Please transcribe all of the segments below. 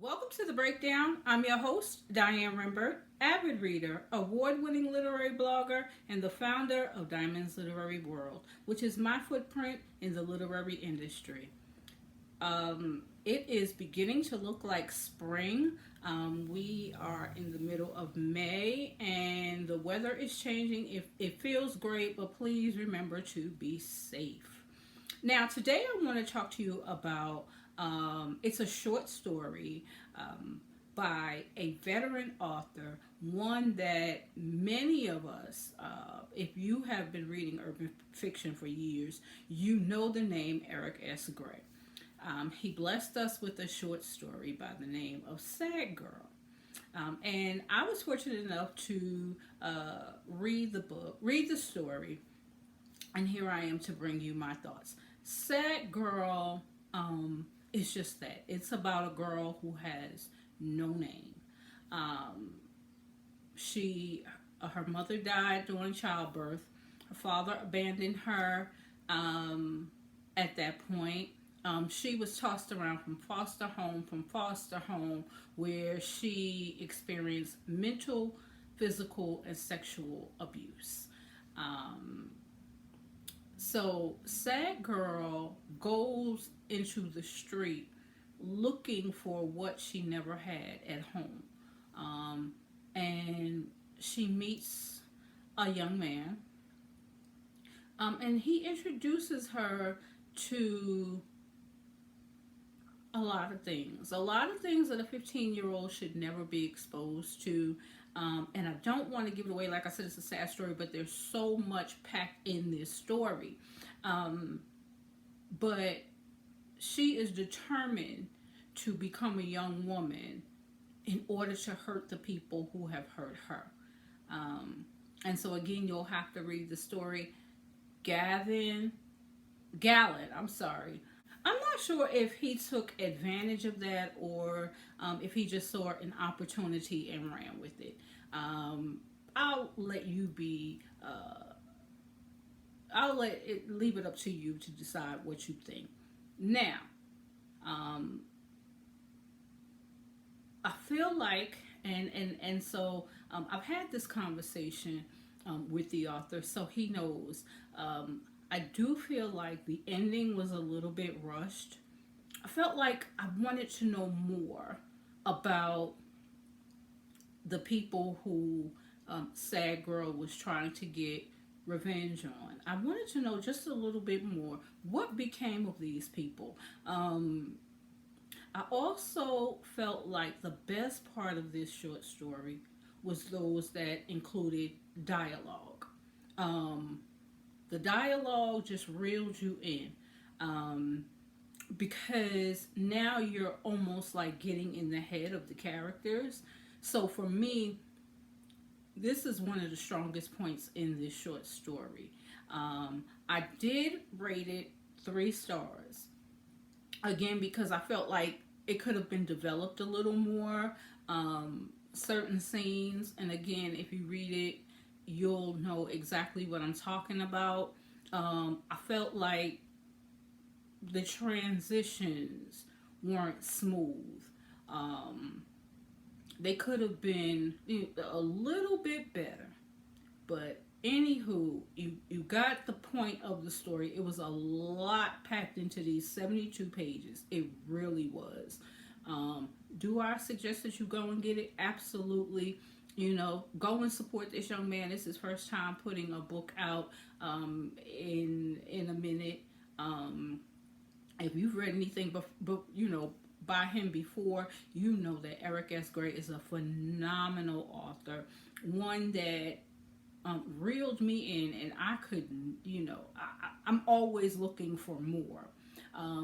Welcome to the breakdown. I'm your host, Diane Rimbert, avid reader, award winning literary blogger, and the founder of Diamonds Literary World, which is my footprint in the literary industry. It is beginning to look like spring. We are in the middle of May and the weather is changing. It feels great, but please remember to be safe. Now, today I want to talk to you about it's a short story by a veteran author, one that many of us, if you have been reading urban fiction for years, you know the name Erick S. Gray. He blessed us with a short story by the name of Sad Girl. And I was fortunate enough to read the book, read the story, and here I am to bring you my thoughts. Sad Girl is just that. It's about a girl who has no name. Um, her mother died during childbirth. Her father abandoned her at that point. She was tossed around from foster home, where she experienced mental, physical, and sexual abuse. Um, so, Sad Girl goes into the street looking for what she never had at home. Um, and she meets a young man, and he introduces her to a lot of things that a 15-year-old should never be exposed to. And I don't want to give it away. Like I said, it's a sad story, but there's so much packed in this story. Um, but she is determined to become a young woman in order to hurt the people who have hurt her. Um, and so again, you'll have to read the story. Gavin Gallant, I'm sorry. I'm not sure if he took advantage of that or if he just saw an opportunity and ran with it. I'll let you be. I'll leave it up to you to decide what you think. Now, um, I feel like, and so I've had this conversation with the author, so he knows. I do feel like the ending was a little bit rushed. I felt like I wanted to know more about the people who Sad Girl was trying to get revenge on. I wanted to know just a little bit more. What became of these people? I also felt like the best part of this short story was those that included dialogue. Um, the dialogue just reeled you in. Um, because now you're almost like getting in the head of the characters. So for me, this is one of the strongest points in this short story. I did rate it 3 stars. Again, because I felt like it could have been developed a little more. Certain scenes, and again, if you read it, you'll know exactly what I'm talking about. I felt like the transitions weren't smooth. Um, they could have been a little bit better, but anywho, you got the point of the story. It was a lot packed into these 72 pages. It really was. Do I suggest that you go and get it? Absolutely. Go and support this young man. It's his first time putting a book out in a minute. If you've read anything by him before, you know that Erick S. Gray is a phenomenal author, one that reeled me in, and I couldn't, I'm always looking for more.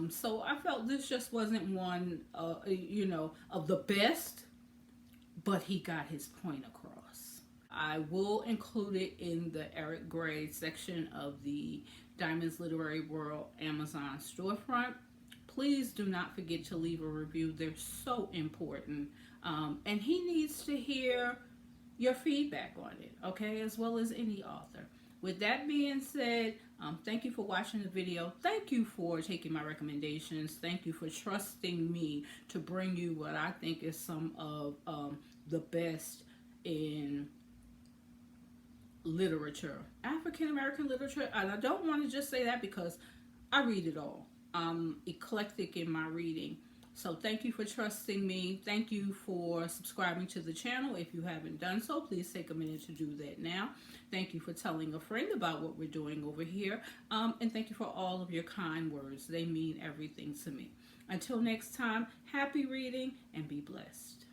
So I felt this just wasn't one, of the best, but he got his point across. I will include it in the Erick Gray section of the Diamonds Literary World Amazon storefront. Please do not forget to leave a review. They're so important. And he needs to hear your feedback on it, okay, as well as any author. With that being said, Thank you for watching the video. Thank you for taking my recommendations. Thank you for trusting me to bring you what I think is some of the best in literature, African American literature. And I don't want to just say that because I read it all. I'm eclectic in my reading. So thank you for trusting me. Thank you for subscribing to the channel. If you haven't done so, please take a minute to do that now. Thank you for telling a friend about what we're doing over here. And thank you for all of your kind words. They mean everything to me. Until next time, happy reading and be blessed.